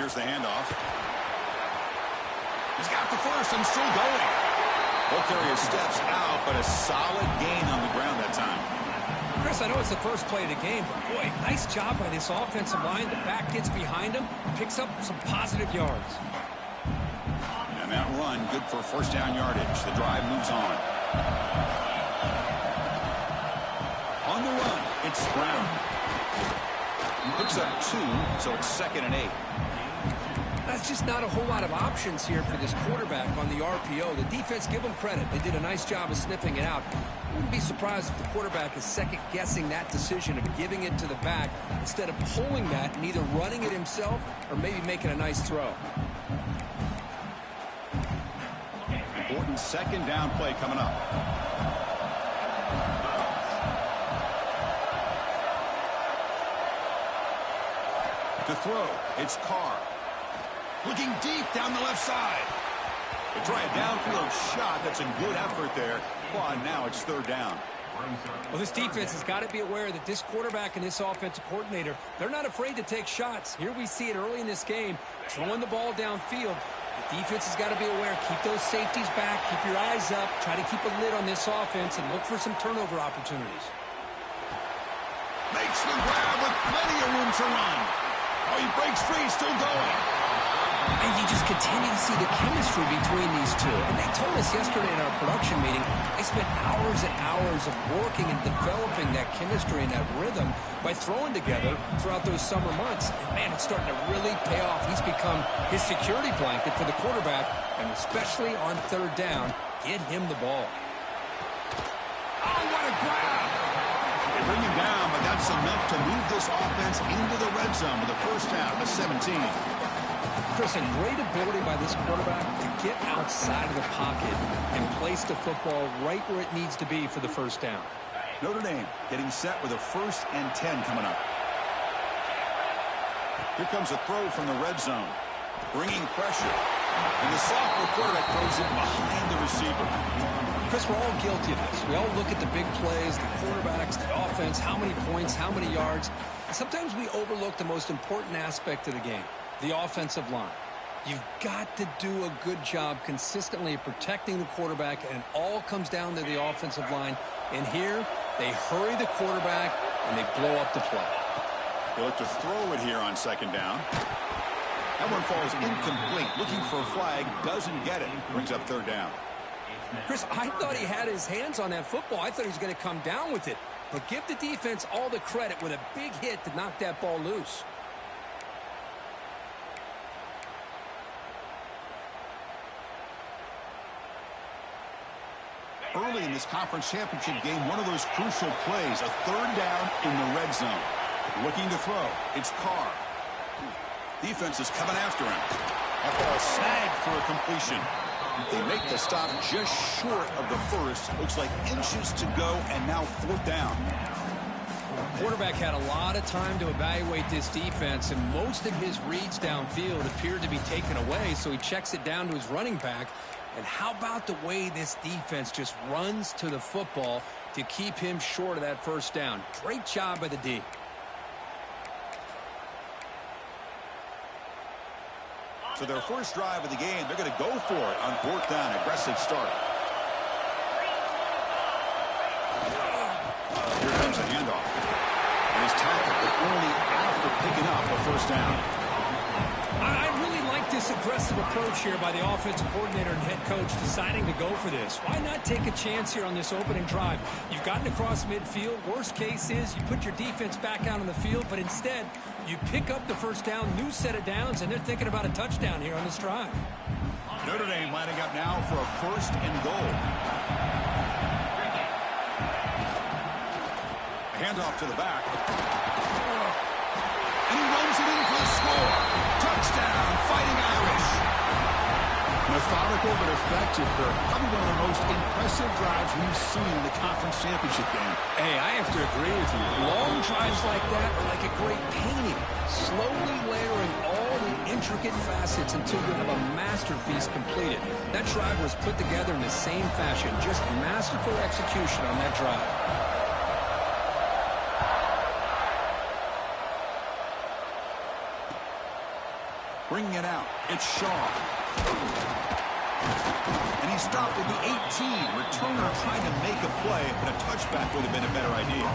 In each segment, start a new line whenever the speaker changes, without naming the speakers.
Here's the handoff. He's got the first and still going. Ball carrier steps out, but a solid gain on the ground that time.
Chris, I know it's the first play of the game, but boy, nice job by this offensive line. The back gets behind him, picks up some positive yards.
And that run, good for first down yardage. The drive moves on. On the run, it's Brown. Picks up 2, so it's 2nd and 8.
That's just not a whole lot of options here for this quarterback on the RPO. The defense, give them credit. They did a nice job of sniffing it out. Wouldn't be surprised if the quarterback is second-guessing that decision of giving it to the back instead of pulling that and either running it himself or maybe making a nice throw.
Important second down play coming up. To throw, it's Carr. Looking deep down the left side. They try a downfield shot. That's a good effort there. Well, now it's 3rd down.
Well, this defense has got to be aware that this quarterback and this offensive coordinator, they're not afraid to take shots. Here we see it early in this game, throwing the ball downfield. The defense has got to be aware. Keep those safeties back. Keep your eyes up. Try to keep a lid on this offense and look for some turnover opportunities.
Makes the grab with plenty of room to run. Oh, he breaks free, still going.
And you just continue to see the chemistry between these two. And they told us yesterday in our production meeting, they spent hours and hours of working and developing that chemistry and that rhythm by throwing together throughout those summer months. And, man, it's starting to really pay off. He's become his security blanket for the quarterback, and especially on 3rd down, get him the ball.
Oh, what a grab! They bring him down, but that's enough to move this offense into the red zone with the first down of 17.
Chris, a great ability by this quarterback to get outside of the pocket and place the football right where it needs to be for the first down.
Notre Dame getting set with a 1st and 10 coming up. Here comes a throw from the red zone. Bringing pressure. And the sophomore quarterback throws it behind the receiver.
Chris, we're all guilty of this. We all look at the big plays, the quarterbacks, the offense, how many points, how many yards. And sometimes we overlook the most important aspect of the game. The offensive line. You've got to do a good job consistently protecting the quarterback, and it all comes down to the offensive line. And here, they hurry the quarterback, and they blow up the play.
They look to throw it here on 2nd down. That one falls incomplete. Looking for a flag, doesn't get it. Brings up 3rd down.
Chris, I thought he had his hands on that football. I thought he was going to come down with it. But give the defense all the credit with a big hit to knock that ball loose.
Early in this conference championship game, one of those crucial plays, a 3rd down in the red zone. Looking to throw, it's Carr. Defense is coming after him. That ball snagged for a completion. They make the stop just short of the first. Looks like inches to go, and now 4th down.
Quarterback had a lot of time to evaluate this defense, and most of his reads downfield appeared to be taken away, so he checks it down to his running back. And how about the way this defense just runs to the football to keep him short of that first down? Great job by the D.
So their first drive of the game, they're going to go for it on 4th down. Aggressive start. Here comes a handoff. And he's tackled, but only after picking up the first down.
I really like this aggressive approach here by the offensive coordinator and head coach deciding to go for this. Why not take a chance here on this opening drive? You've gotten across midfield. Worst case is you put your defense back out on the field, but instead you pick up the first down, new set of downs, and they're thinking about a touchdown here on this drive.
Notre Dame lining up now for a 1st and goal. A handoff to the back. And he runs it in for the score. Touchdown, Fighting Irish. Methodical but effective. Probably one of the most impressive drives we've seen in the conference championship game.
Hey, I have to agree with you. Long drives like that are like a great painting. Slowly layering all the intricate facets until you have a masterpiece completed. That drive was put together in the same fashion. Just masterful execution on that drive.
Bringing it out. It's Shaw. And he stopped at the 18. Returner trying to make a play, but a touchback would have been a better idea.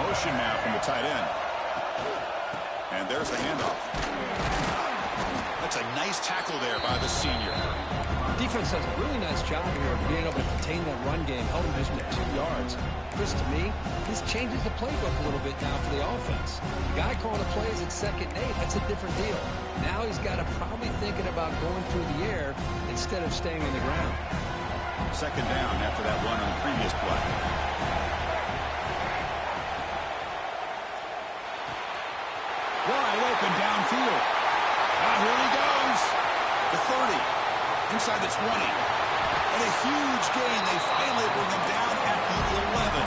Motion now from the tight end. And there's the handoff. That's a nice tackle there by the senior.
Defense does a really nice job here of being able to contain that run game, held him just to 2 yards. Chris, to me, this changes the playbook a little bit now for the offense. The guy calling the plays at 2nd and 8, that's a different deal. Now he's got to probably thinking about going through the air instead of staying in the ground.
2nd down after that run on the previous play. Wide open downfield. Here he goes. The 30. Inside the 20. And a huge gain. They finally bring him down at the 11.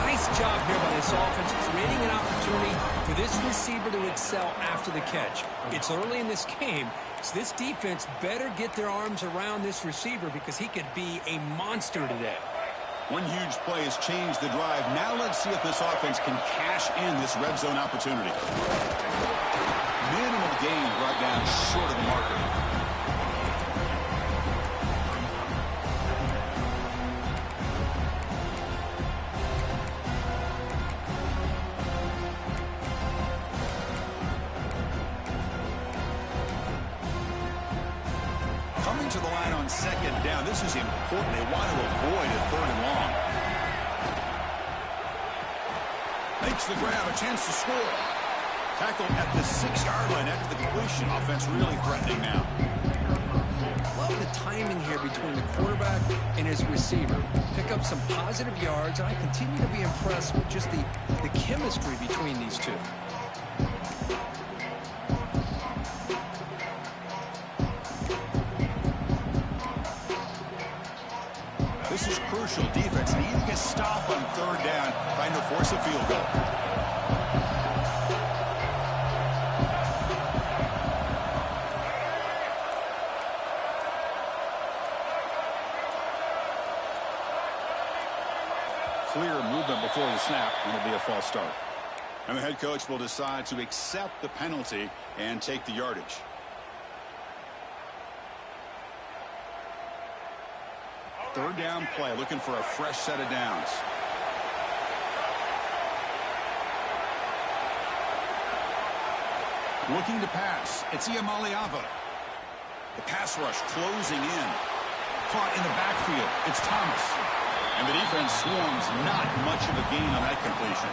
Nice job here by this offense, creating an opportunity for this receiver to excel after the catch. It's early in this game, so this defense better get their arms around this receiver because he could be a monster today.
One huge play has changed the drive. Now let's see if this offense can cash in this red zone opportunity. Minimal gain brought down short of the marker. Coming to the line on 2nd down. This is important. They want to avoid a 3rd and long. Makes the grab, a chance to score. Tackle at the 6-yard line after the completion. Offense really threatening now.
Love the timing here between the quarterback and his receiver. Pick up some positive yards, and I continue to be impressed with just the chemistry between these two.
This is crucial. Defense needing a stop on 3rd down, trying to force a field goal. Clear movement before the snap, and it'll be a false start. And the head coach will decide to accept the penalty and take the yardage. Third down play, looking for a fresh set of downs. Looking to pass. It's Iamaleava. The pass rush closing in. Caught in the backfield. It's Thomas. And the defense swarms. Not much of a gain on that completion.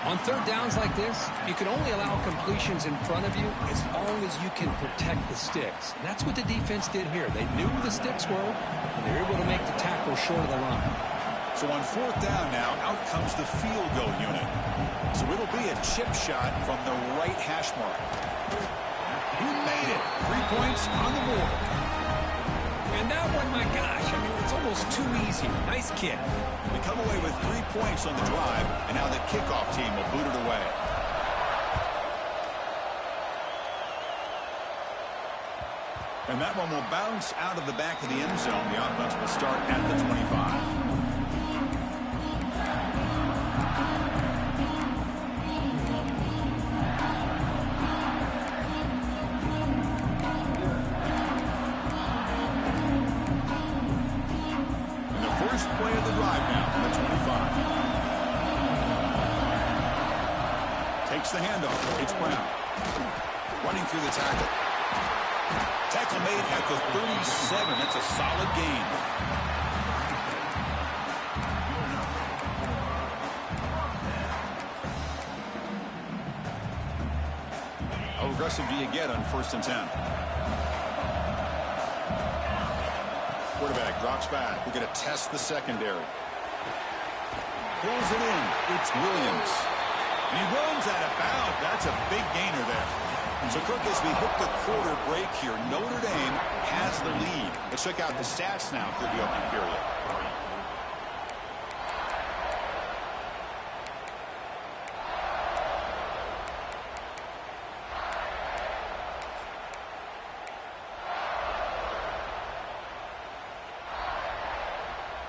On 3rd downs like this, you can only allow completions in front of you as long as you can protect the sticks. And that's what the defense did here. They knew where the sticks were, and they were able to make the tackle short of the line.
So on 4th down now, out comes the field goal unit. So it'll be a chip shot from the right hash mark. You made it. 3 points on the board.
And that one, my gosh, I mean, it's almost too easy. Nice kick.
We come away with 3 points on the drive, and now the kickoff team will boot it away. And that one will bounce out of the back of the end zone. The offense will start at the 25. Play of the drive now from the 25. Takes the handoff. It's Brown. Running through the tackle. Tackle made at the 37. That's a solid gain. How aggressive do you get on 1st and 10? Quarterback drops back. We're going to test the secondary. Pulls it in. It's Williams. And he runs out of bounds. That's a big gainer there. So, Kirk, as we hit the quarter break here, Notre Dame has the lead. Let's check out the stats now through the opening period.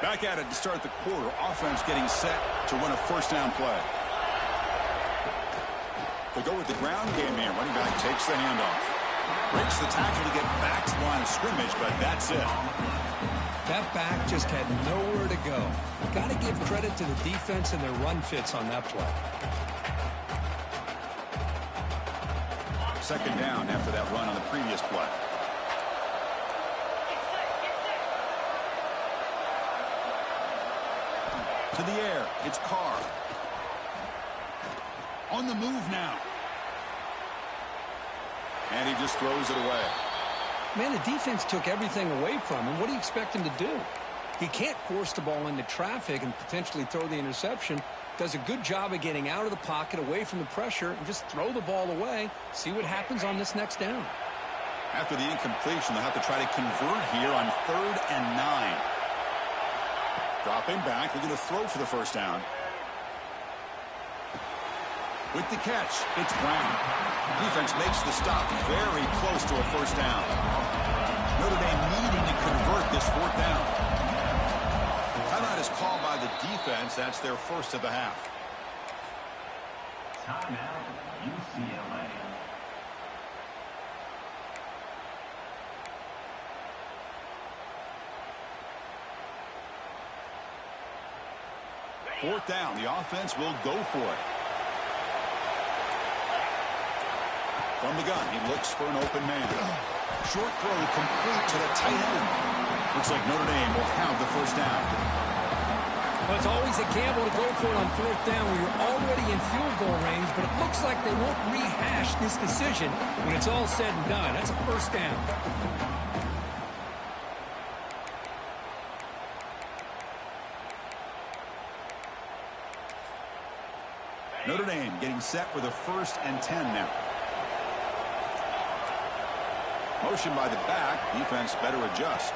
Back at it to start the quarter. Offense getting set to run a first down play. They go with the ground game here. Running back takes the handoff. Breaks the tackle to get back to the line of scrimmage, but that's it.
That back just had nowhere to go. Got to give credit to the defense and their run fits on that play.
Second down after that run on the previous play. To the air, it's Carr. On the move now. And he just throws it away.
Man, the defense took everything away from him. What do you expect him to do? He can't force the ball into traffic and potentially throw the interception. Does a good job of getting out of the pocket, away from the pressure, and just throw the ball away. See what happens on this next down.
After the incompletion, they'll have to try to convert here on 3rd and 9. Dropping back, they're going to throw for the first down. With the catch, it's Brown. Defense makes the stop very close to a first down. Notre Dame needing to convert this 4th down. Timeout is called by the defense. That's their first of the half.
Timeout, UCLA.
Fourth down. The offense will go for it. From the gun, he looks for an open man. Short throw complete to the tight end. Looks like Notre Dame will have the first down.
Well, it's always a gamble to go for it on 4th down when you're already in field goal range, but it looks like they won't rehash this decision when it's all said and done. That's a first down.
Notre Dame getting set with a 1st and 10 now. Motion by the back. Defense better adjust.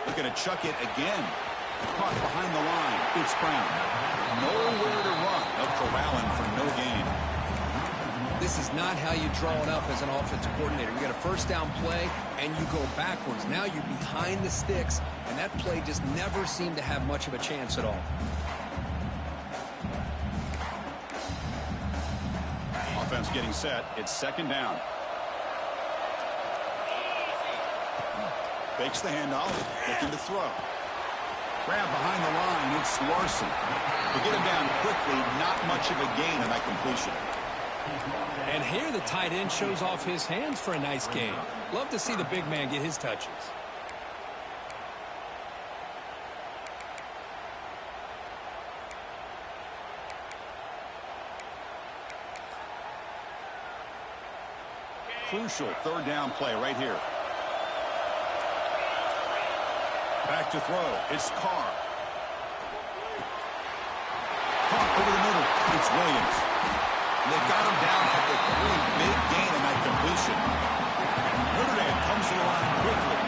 Looking to chuck it again. Caught behind the line. It's Brown. Nowhere to run. They'll corral him for no gain.
This is not how you draw it up as an offensive coordinator. You get a first down play, and you go backwards. Now you're behind the sticks, and that play just never seemed to have much of a chance at all.
Offense getting set. It's second down. Fakes the handoff, looking to throw. Grab behind the line, it's Larson. To get him down quickly, not much of a gain on that completion.
And here the tight end shows off his hands for a nice game. Love to see the big man get his touches.
Crucial 3rd down play right here. Back to throw. It's Carr. Caught over the middle. It's Williams. They got him down at the 3. Big gain on that completion. Notre Dame comes to the line quickly.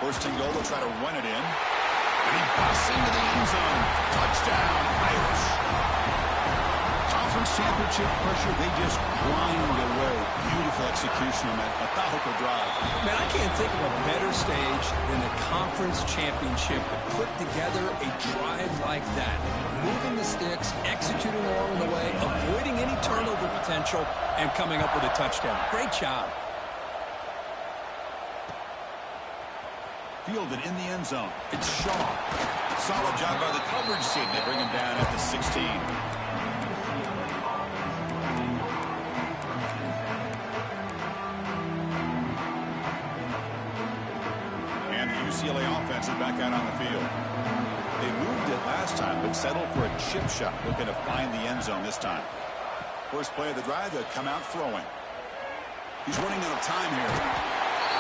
First and goal. They'll try to run it in. And he busts into the end zone. Touchdown, Irish. Conference championship pressure, they just grind away. Beautiful execution on that methodical drive.
Man, I can't think of a better stage than the conference championship to put together a drive like that. Moving the sticks, executing along the way, avoiding any turnover potential, and coming up with a touchdown. Great job.
Fielded in the end zone. It's Shaw. Solid job by the coverage team. They bring him down at the 16. UCLA offense is back out on the field. They moved it last time, but settled for a chip shot, looking to find the end zone this time. First play of the drive, they'll come out throwing. He's running out of time here.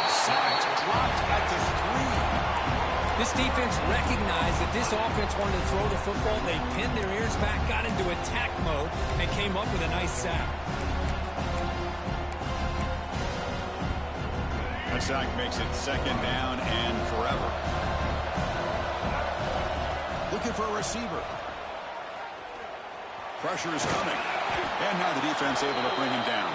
Sacked, dropped at the 3.
This defense recognized that this offense wanted to throw the football. They pinned their ears back, got into attack mode, and came up with a nice sack.
That sack makes it second down and forever. Looking for a receiver. Pressure is coming. And now the defense able to bring him down.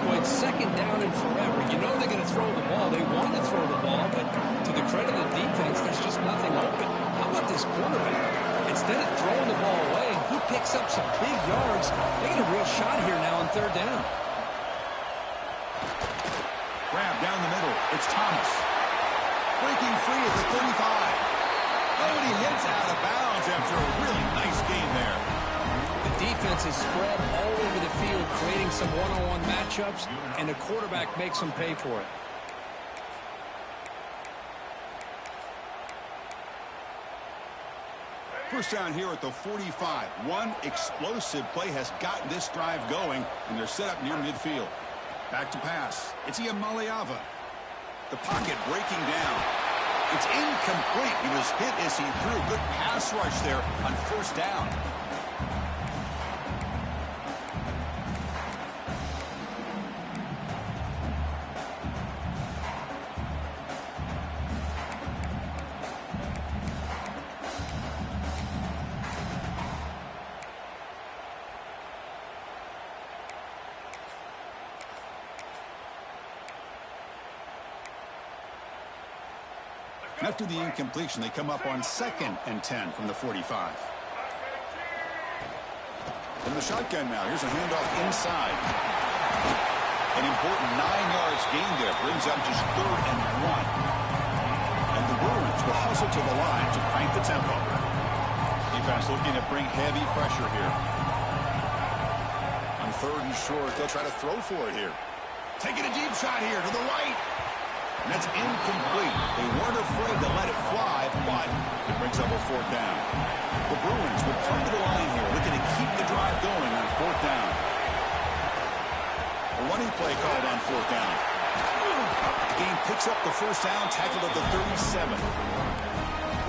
So it's second down and forever. You know they're going to throw the ball. They want to throw the ball, but to the credit of the defense, there's just nothing open. How about this quarterback? Instead of throwing the ball away, he picks up some big yards. They get a real shot here now on third down.
Grab down the middle. It's Thomas. Breaking free at the 35. Oh, and he hits out of bounds after a really nice game there.
The defense is spread all over the field, creating some one-on-one matchups, and the quarterback makes them pay for it.
First down here at the 45. One explosive play has gotten this drive going, and they're set up near midfield. Back to pass. It's Iamaleava. The pocket breaking down. It's incomplete. He was hit as he threw. Good pass rush there on first down. After the incompletion, they come up on 2nd and 10 from the 45. From the shotgun now, here's a handoff inside. An important 9 yards gain there brings up just 3rd and 1. And the Bruins will hustle to the line to crank the tempo. Defense looking to bring heavy pressure here. On 3rd and short, they'll try to throw for it here. Taking a deep shot here to the right. And that's incomplete. They weren't afraid to let it fly, but it brings up a 4th down. The Bruins will come to the line here, looking to keep the drive going on 4th down. A running play called on 4th down. The game picks up the first down, tackled at the 37.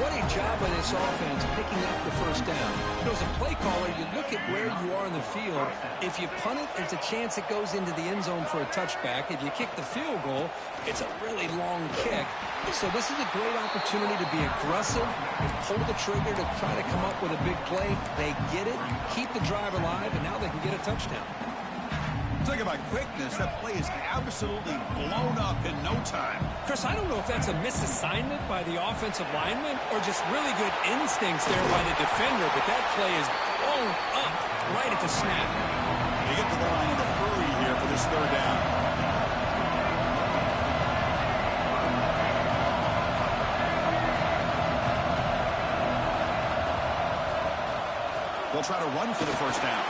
What a job by this offense picking up the first down. You know, as a play caller, you look at where you are in the field. If you punt it, there's a chance it goes into the end zone for a touchback. If you kick the field goal, it's a really long kick. So this is a great opportunity to be aggressive and pull the trigger to try to come up with a big play. They get it, keep the drive alive, and now they can get a touchdown.
Talking about quickness, that play is absolutely blown up in no time.
Chris, I don't know if that's a misassignment by the offensive lineman or just really good instincts there by the defender, but that play is blown up right at the snap.
They get to the line in a hurry here for this 3rd down. They'll try to run for the first down.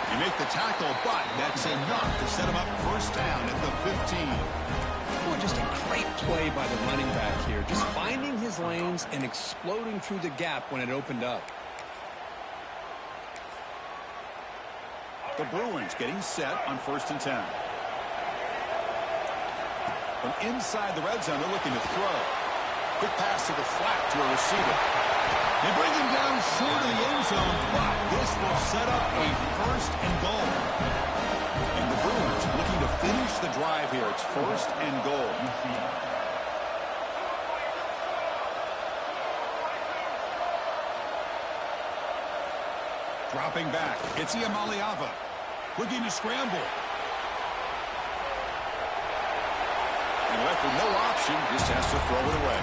You make the tackle, but that's enough to set him up first down at the 15.
Boy, just a great play by the running back here. Just finding his lanes and exploding through the gap when it opened up.
The Bruins getting set on 1st and 10. From inside the red zone, they're looking to throw. Quick pass to the flat to a receiver. They bring him down short of the end zone, but this will set up a 1st and goal. And the Bruins looking to finish the drive here. It's 1st and goal. Dropping back, it's Iamaleava. Looking to scramble. And left with no option, just has to throw it away.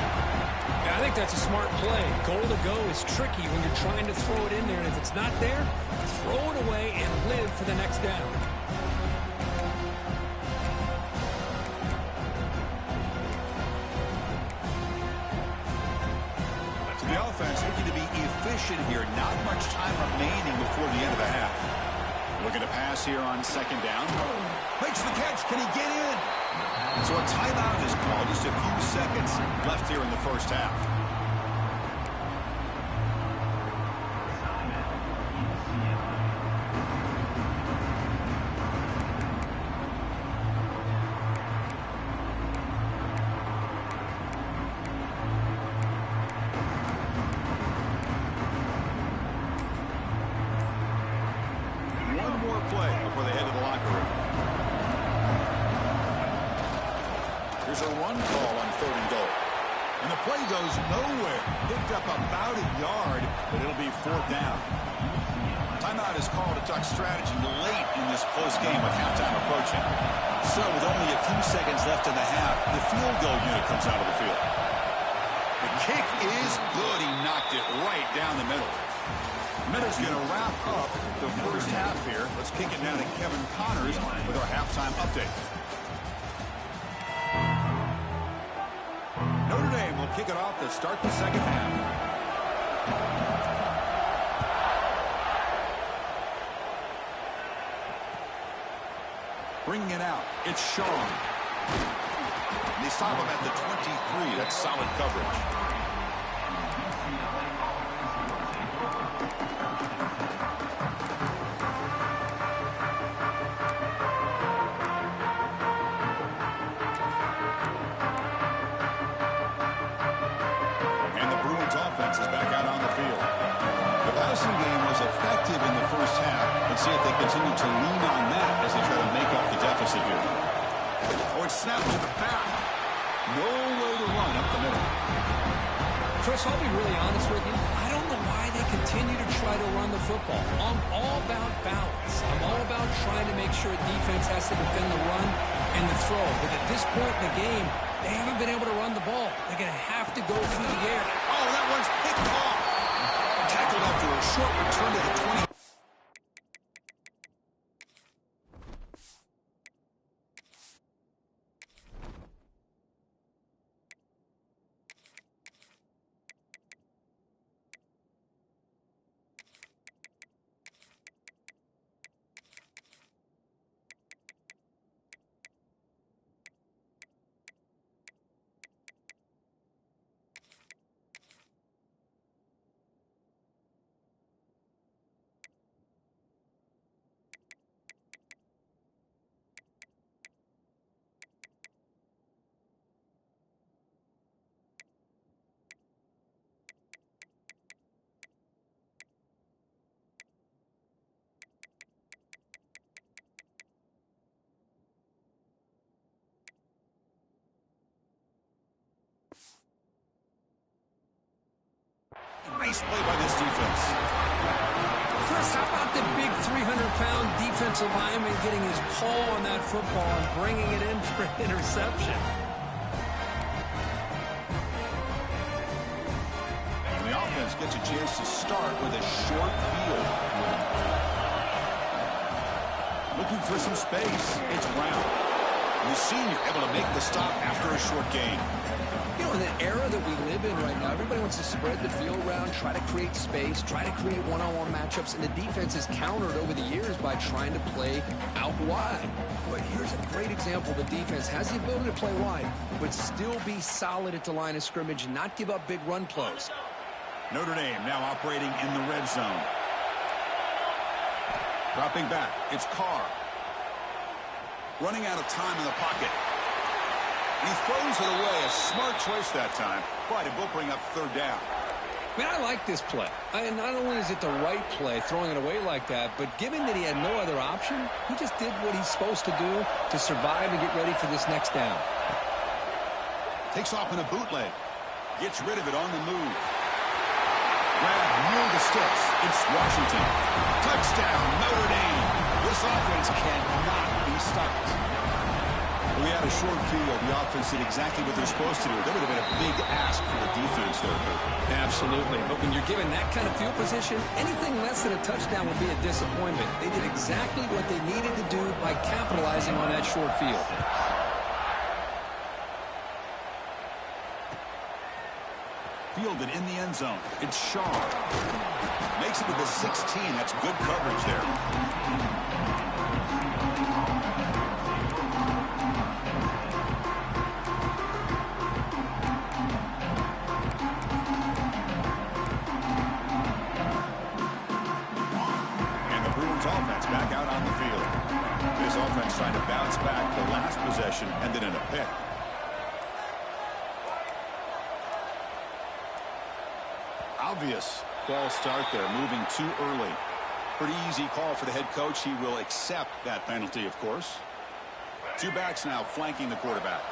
Yeah, I think that's a smart play. Goal to go is tricky when you're trying to throw it in there, and if it's not there, throw it away and live for the next down.
To the offense, looking to be efficient here. Not much time remaining before the end of the half. Looking to pass here on 2nd down. Makes the catch. Can he get in? So a timeout is called. Just a few seconds left here in the first half. One more play before they head to the locker room. Here's a run call on 3rd and goal. And the play goes nowhere. Picked up about a yard, but it'll be 4th down. Timeout is called to talk strategy late in this close game with halftime approaching. So with only a few seconds left in the half, the field goal unit comes out of the field. The kick is good. He knocked it right down the middle. Minute's going to wrap up the first half here. Let's kick it down to Kevin Connors with our halftime update. Notre Dame will kick it off to start the second half. Bringing it out, it's Sean. They stop him at the 23. That's solid coverage. And the Bruins offense is back out on the field. The passing game was effective in the first half. Let's see if they continue to lean on that as they try to make up the deficit here. Oh, it's snapped to the back. Nowhere to run up the middle.
Chris, I'll be really honest with you. I don't know why they continue to try to run the football. I'm all about balance. I'm all about trying to make sure defense has to defend the run and the throw. But at this point in the game, they haven't been able to run the ball. They're going to have to go through the air.
Oh, that one's picked off. Tackled after a short return to the 20. Nice play by this defense.
Chris, how about the big 300-pound defensive lineman getting his paw on that football and bringing it in for an interception?
And the offense gets a chance to start with a short field. Looking for some space. It's Brown. The senior able to make the stop after a short gain.
You know, in the era that we live in right now, everybody wants to spread the field around, try to create space, try to create one-on-one matchups, and the defense is countered over the years by trying to play out wide. But here's a great example. The defense has the ability to play wide, but still be solid at the line of scrimmage and not give up big run plays.
Notre Dame now operating in the red zone. Dropping back, it's Carr. Running out of time in the pocket. He throws it away. A smart choice that time. But it will bring up third down.
I mean, I like this play. Not only is it the right play, throwing it away like that, but given that he had no other option, he just did what he's supposed to do to survive and get ready for this next down.
Takes off in a bootleg. Gets rid of it on the move. Grab near the sticks. It's Washington. Touchdown, Notre Dame. This offense cannot be stopped. We had a short field. The offense did exactly what they're supposed to do. That would have been a big ask for the defense there.
Absolutely. But when you're given that kind of field position, anything less than a touchdown would be a disappointment. They did exactly what they needed to do by capitalizing on that short field.
Fielded in the end zone. It's Shaw. Makes it to the 16. That's good coverage there. Offense back out on the field. This offense trying to bounce back. The last possession ended in a pick. Obvious false start there, moving too early. Pretty easy call for the head coach. He will accept that penalty, of course. Two backs now flanking the quarterback.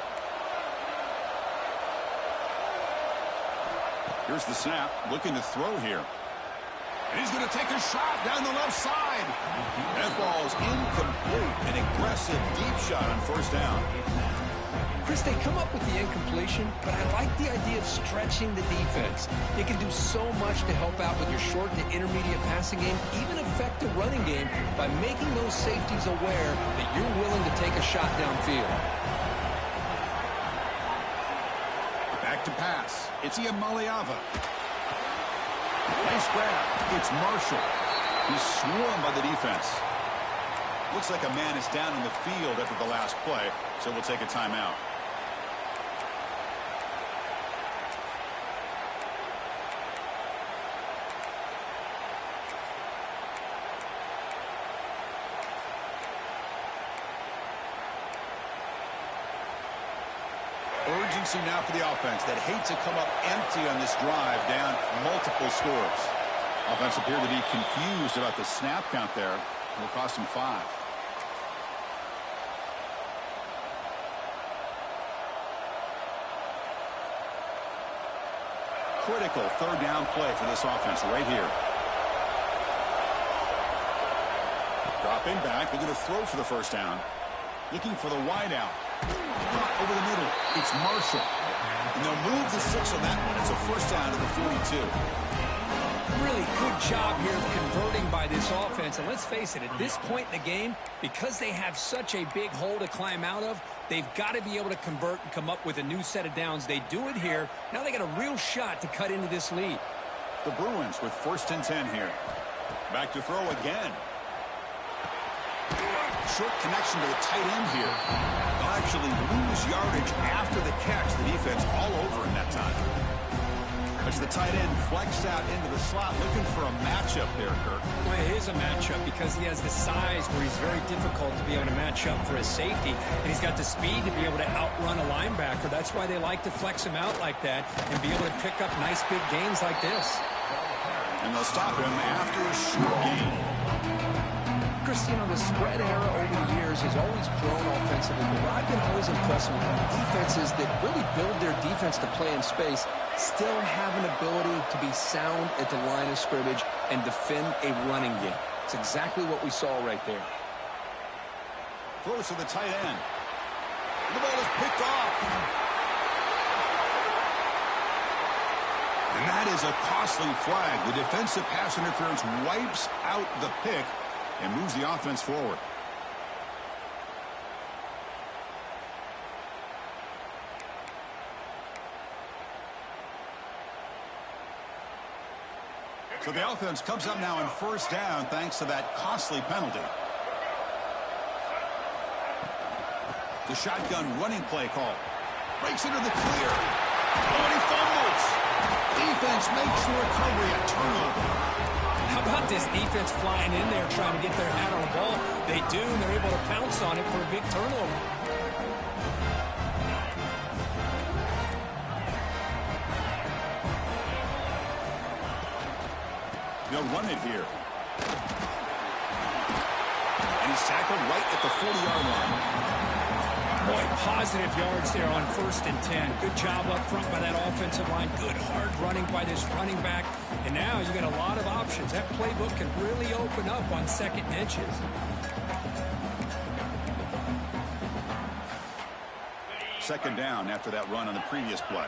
Here's the snap. Looking to throw here. And he's going to take a shot down the left side. That ball's incomplete. An aggressive deep shot on first down.
Chris, they come up with the incompletion, but I like the idea of stretching the defense. It can do so much to help out with your short to intermediate passing game, even affect the running game by making those safeties aware that you're willing to take a shot downfield.
Back to pass. It's Iamaleava. Nice grab. It's Marshall. He's swarmed by the defense. Looks like a man is down in the field after the last play, so we'll take a timeout. Urgency now for the offense that hate to come up empty on this drive, down multiple scores. Offense appeared to be confused about the snap count there. It'll cost him 5. Critical third down play for this offense right here. Dropping back, they're going to throw for the first down. Looking for the wide out. Over the middle, it's Marshall. And they'll move the 6 on that one. It's a first down to the 42.
Really good job here of converting by this offense. And let's face it, at this point in the game, because they have such a big hole to climb out of, they've got to be able to convert and come up with a new set of downs. They do it here. Now they got a real shot to cut into this lead.
The Bruins with 1st and 10 here. Back to throw again. Short connection to the tight end here. They'll actually lose yardage after the catch. The defense all over in that time. As the tight end flexed out into the slot, looking for a matchup there, Kirk.
Well, it is a matchup because he has the size where he's very difficult to be able to match up for his safety, and he's got the speed to be able to outrun a linebacker. That's why they like to flex him out like that and be able to pick up nice big gains like this.
And they'll stop him after a short gain.
Chris, you know, the spread era over the years has always grown offensively, but what I've been always impressed with defenses that really build their defense to play in space still have an ability to be sound at the line of scrimmage and defend a running game. It's exactly what we saw right there.
Throws to the tight end. The ball is picked off. And that is a costly flag. The defensive pass interference wipes out the pick and moves the offense forward. So the offense comes up now on first down thanks to that costly penalty. The shotgun running play call. Breaks into the clear. Oh, and he fumbles. Defense makes the recovery, a turnover.
How about this defense flying in there trying to get their hat on the ball? They do, and they're able to pounce on it for a big turnover.
They'll run it here. And he's tackled right at the 40-yard line.
Boy, positive yards there on 1st and 10. Good job up front by that offensive line. Good hard running by this running back. And now you got a lot of options. That playbook can really open up on 2nd and inches.
Second down after that run on the previous play.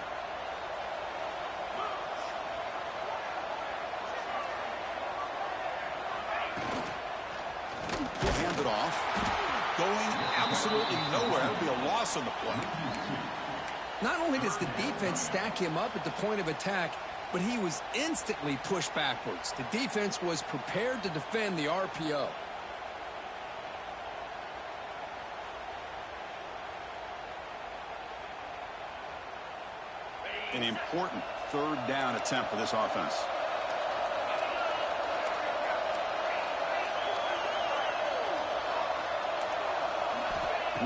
He'll hand it off. Going absolutely nowhere. It'll be a loss on the play.
Not only does the defense stack him up at the point of attack, but he was instantly pushed backwards. The defense was prepared to defend the RPO.
An important third down attempt for this offense.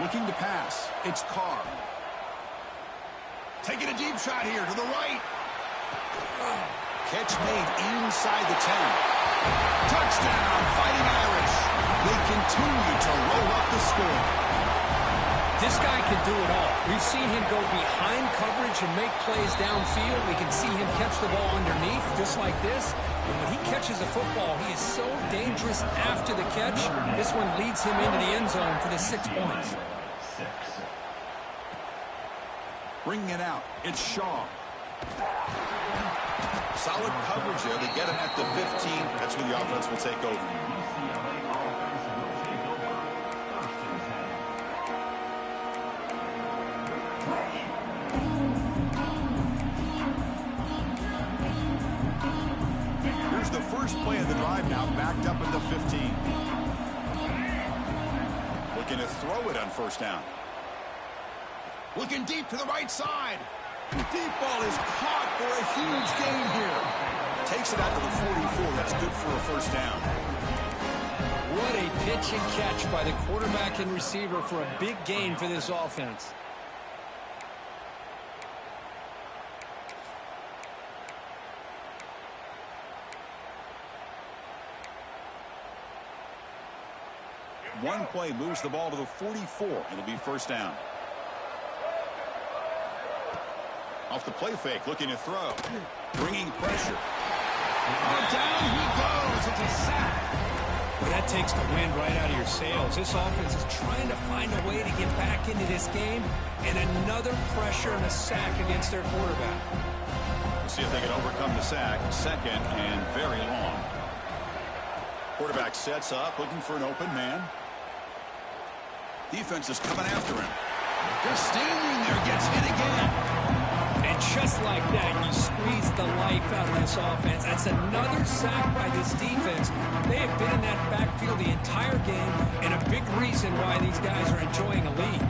Looking to pass. It's Carr. Taking a deep shot here to the right. Catch made inside the 10. Touchdown, Fighting Irish. They continue to roll up the score.
This guy can do it all. We've seen him go behind coverage and make plays downfield. We can see him catch the ball underneath, just like this. And when he catches a football, he is so dangerous after the catch. This one leads him into the end zone for the 6 points.
Bringing it out, it's Shaw. Solid coverage there. They get him at the 15. That's where the offense will take over. Here's the first play of the drive now, backed up at the 15. Looking to throw it on first down. Looking deep to the right side. Deep ball is caught for a huge gain here. Takes it out to the 44. That's good for a first down.
What a pitch and catch by the quarterback and receiver for a big gain for this offense.
One play moves the ball to the 44. It'll be first down. Off the play fake, looking to throw. Bringing pressure. Oh, down he goes. It's a sack.
Well, that takes the wind right out of your sails. This offense is trying to find a way to get back into this game, and another pressure and a sack against their quarterback.
We'll see if they can overcome the sack. Second and very long. Quarterback sets up, looking for an open man. Defense is coming after him. They're standing there, gets hit again.
And just like that, you squeeze the life out of this offense. That's another sack by this defense. They have been in that backfield the entire game, and a big reason why these guys are enjoying a lead.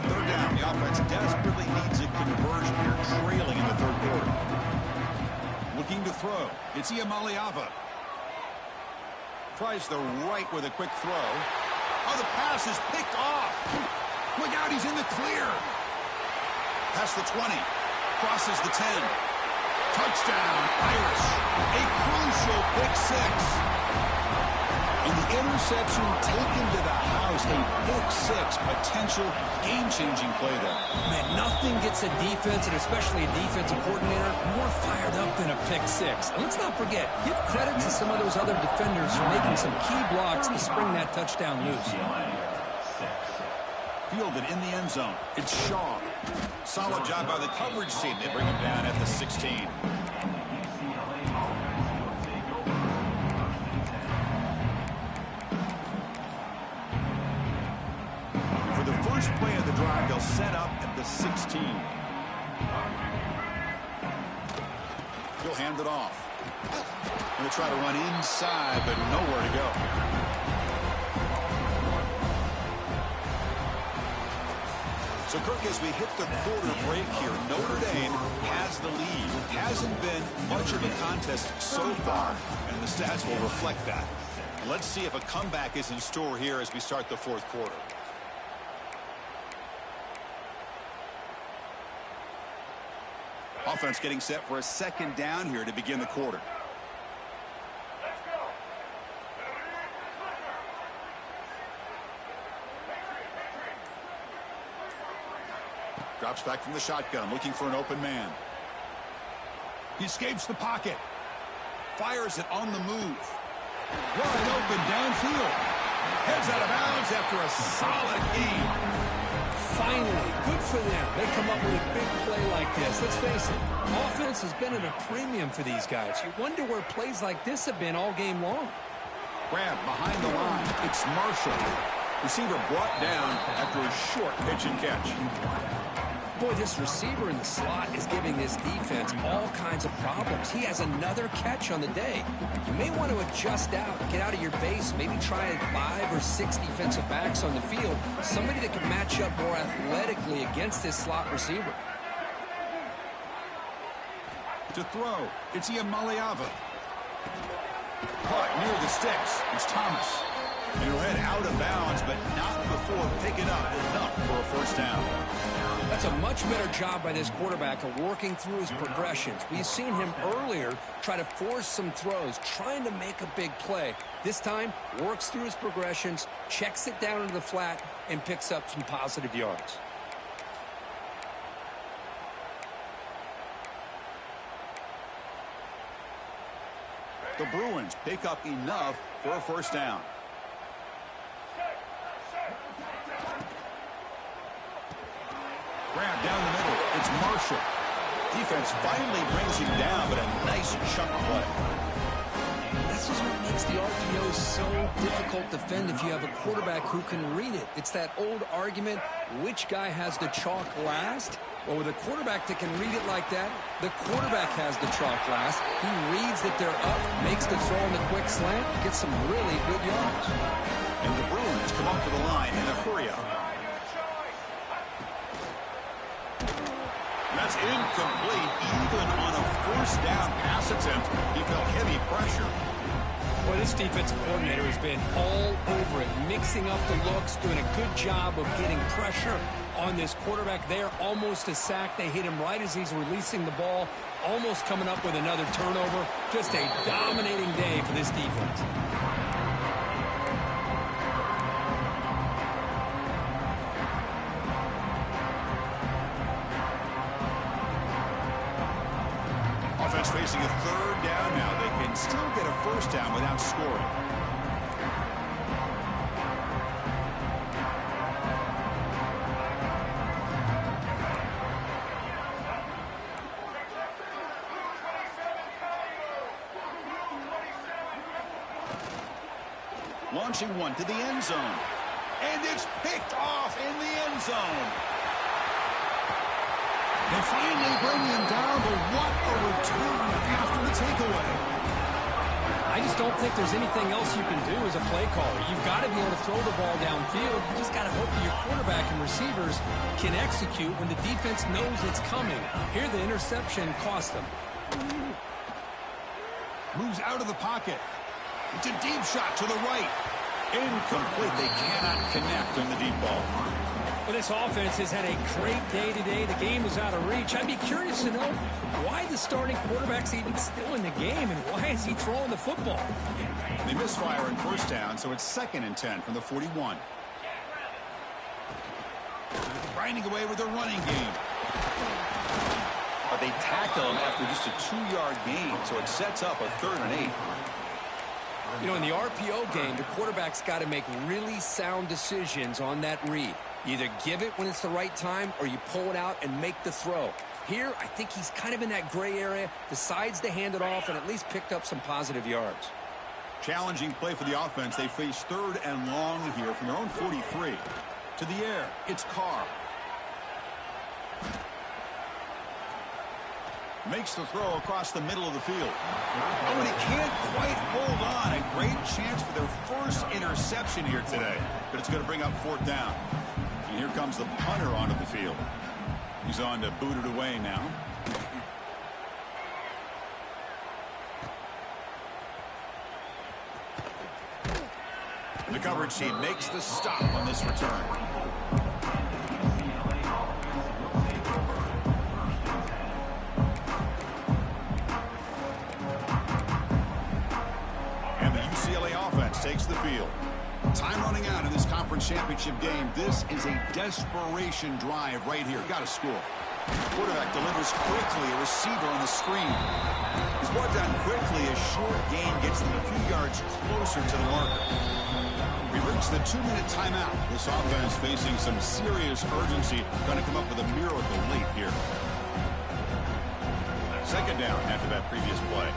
Third down. The offense desperately needs a conversion here, trailing in the third quarter. Looking to throw. It's Iamaleava. Tries the right with a quick throw. Oh, the pass is picked off. Look out, he's in the clear. Past the 20. Crosses the 10. Touchdown, Irish. A crucial pick six. And the interception taken to the house. A pick six. Potential game-changing play there.
Man, nothing gets a defense, and especially a defensive coordinator, more fired up than a pick six. And let's not forget, give credit to some of those other defenders for making some key blocks to spring that touchdown loose.
Fielded in the end zone. It's Shaw. Solid job by the coverage team. They bring him down at the 16. For the first play of the drive, they'll set up at the 16. He'll hand it off. Going to try to run inside, but nowhere to go. So, Kirk, as we hit the quarter break here, Notre Dame has the lead. It hasn't been much of a contest so far, and the stats will reflect that. Let's see if a comeback is in store here as we start the fourth quarter. Offense getting set for a second down here to begin the quarter. Drops back from the shotgun, looking for an open man. He escapes the pocket. Fires it on the move. Wide open downfield. Heads out of bounds after a solid game.
Finally, good for them. They come up with a big play like this. Let's face it, offense has been at a premium for these guys. You wonder where plays like this have been all game long.
Grab behind the line. It's Marshall. Receiver brought down after a short pitch and catch.
Boy, this receiver in the slot is giving this defense all kinds of problems. He has another catch on the day. You may want to adjust out, get out of your base, maybe try 5 or 6 defensive backs on the field. Somebody that can match up more athletically against this slot receiver.
To throw, it's Iamaleava. Caught near the sticks. It's Thomas. And he'll head out of bounds, but not before picking up enough for a first down.
That's a much better job by this quarterback of working through his progressions. We've seen him earlier try to force some throws, trying to make a big play. This time, works through his progressions, checks it down into the flat, and picks up some positive yards.
The Bruins pick up enough for a first down. Grab down the middle. It's Marshall. Defense finally brings him down, but a nice chuck play.
This is what makes the RPO so difficult to defend if you have a quarterback who can read it. It's that old argument, which guy has the chalk last? Well, with a quarterback that can read it like that, the quarterback has the chalk last. He reads that they're up, makes the throw on the quick slant, gets some really good yards.
And the Bruins come up to the line in a hurry-up. That's incomplete. Even on a first down pass attempt, he felt heavy pressure.
Well, this defensive coordinator has been all over it, mixing up the looks, doing a good job of getting pressure on this quarterback there. Almost a sack. They hit him right as he's releasing the ball, almost coming up with another turnover. Just a dominating day for this defense.
Offense facing a third down now. They can still get a first down without scoring. Launching one to the end zone. And it's picked off in the end zone. They finally bring him down, but what a return after the takeaway.
I just don't think there's anything else you can do as a play caller. You've got to be able to throw the ball downfield. You just got to hope that your quarterback and receivers can execute when the defense knows it's coming. Here, the interception cost them.
Moves out of the pocket. It's a deep shot to the right. Incomplete. They cannot connect on the deep ball.
Well, this offense has had a great day today. The game is out of reach. I'd be curious to know why the starting quarterback's even still in the game and why is he throwing the football?
They misfire in first down, so it's 2nd and 10 from the 41. Grinding away with their running game. But they tackle him after just a 2-yard gain, so it sets up a 3rd and 8.
You know, in the RPO game, the quarterback's got to make really sound decisions on that read. You either give it when it's the right time or you pull it out and make the throw. Here, I think he's kind of in that gray area, decides to hand it off and at least picked up some positive yards.
Challenging play for the offense. They face 3rd and long here from their own 43. To the air, it's Carr. Makes the throw across the middle of the field. Oh, and he can't quite hold on. A great chance for their first interception here today. But it's going to bring up 4th down. And here comes the punter onto the field. He's on to boot it away now. The coverage team makes the stop on this return. And the UCLA offense takes the field. Time running out in this conference championship game. This is a desperation drive right here. Got to score. Quarterback delivers quickly. A receiver on the screen. He's brought down quickly. A short gain gets them a few yards closer to the marker. We reached the 2-minute timeout. This offense facing some serious urgency. Trying to come up with a miracle late here. 2nd down after that previous play.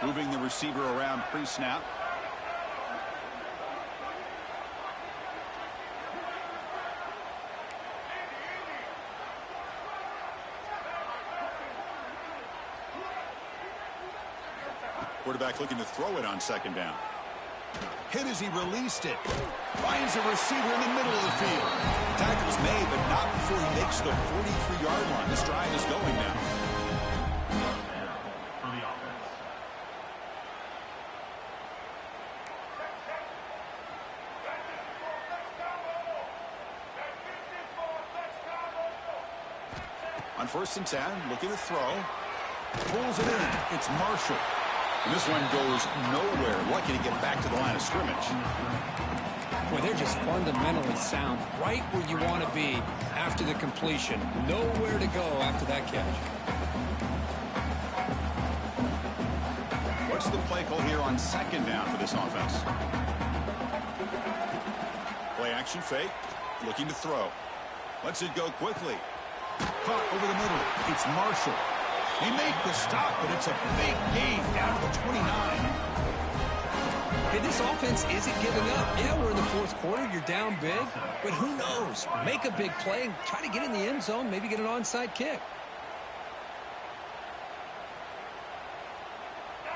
Moving the receiver around pre-snap. Quarterback looking to throw it on 2nd down. Hit as he released it. Finds a receiver in the middle of the field. Tackle's made, but not before he makes the 43-yard line. This drive is going now. On 1st and 10, looking to throw. Pulls it in. It's Marshall. And this one goes nowhere. Lucky to get back to the line of scrimmage.
Boy, they're just fundamentally sound. Right where you want to be after the completion. Nowhere to go after that catch.
What's the play call here on 2nd down for this offense? Play action fake. Looking to throw. Lets it go quickly. Caught over the middle. It's Marshall. They make the stop, but it's a big gain down to the 29.
Hey, this offense isn't giving up. Yeah, we're in the 4th quarter. You're down big. But who knows? Make a big play and try to get in the end zone. Maybe get an onside kick.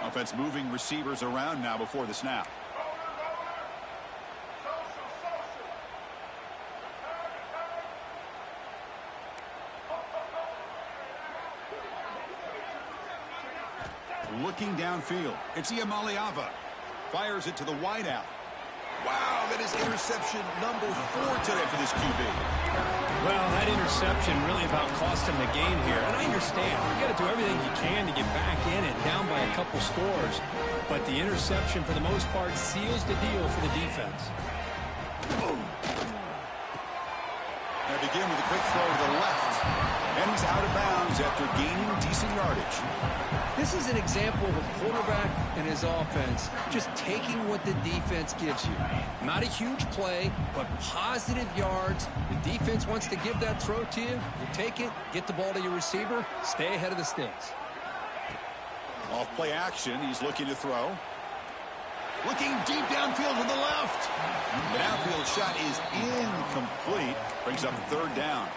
Offense moving receivers around now before the snap. Looking downfield. It's Iamaleava. Fires it to the wideout. Wow, that is interception number 4 today for this QB.
Well, that interception really about cost him the game here. And I understand. You got to do everything you can to get back in it, down by a couple scores. But the interception, for the most part, seals the deal for the defense.
They begin with a quick throw to the left. And he's out of bounds after gaining decent yardage.
This is an example of a quarterback and his offense just taking what the defense gives you. Not a huge play, but positive yards. The defense wants to give that throw to you. You take it, get the ball to your receiver, stay ahead of the sticks.
Off play action, he's looking to throw. Looking deep downfield to the left. The downfield shot is incomplete. Brings up 3rd down.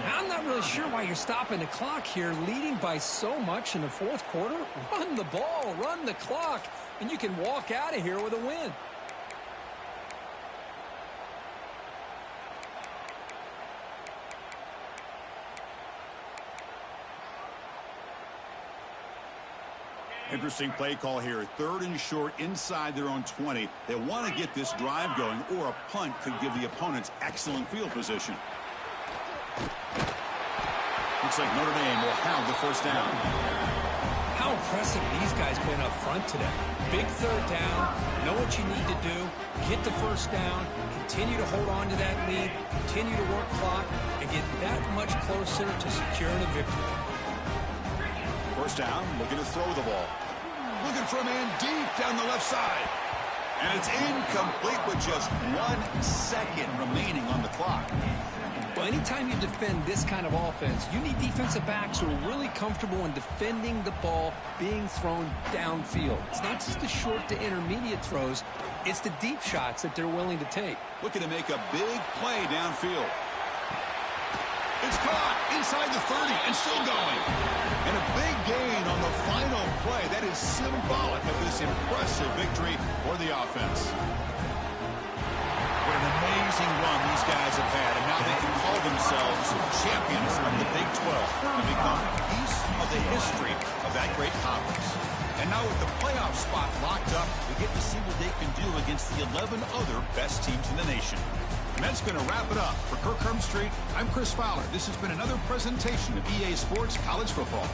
I'm not really sure why you're stopping the clock here, leading by so much in the 4th quarter. Run the ball, run the clock, and you can walk out of here with a win.
Interesting play call here. 3rd and short inside their own 20. They want to get this drive going, or a punt could give the opponents excellent field position. Looks like Notre Dame will have the 1st down.
How impressive these guys been up front today. Big 3rd down, know what you need to do, get the 1st down, continue to hold on to that lead, continue to work clock, and get that much closer to securing a victory.
1st down, looking to throw the ball. Looking for a man deep down the left side. And it's incomplete with just 1 second remaining on the clock.
Well, anytime you defend this kind of offense, you need defensive backs who are really comfortable in defending the ball being thrown downfield. It's not just the short to intermediate throws, it's the deep shots that they're willing to take.
Looking to make a big play downfield. It's caught inside the 30 and still going. And a big gain on the final play. That is symbolic of this impressive victory for the offense. What an amazing run these guys have had, and now they can call themselves champions of the Big 12 and become a piece of the history of that great conference. And now with the playoff spot locked up, we get to see what they can do against the 11 other best teams in the nation. And that's going to wrap it up. For Kirk Street, I'm Chris Fowler. This has been another presentation of EA Sports College Football.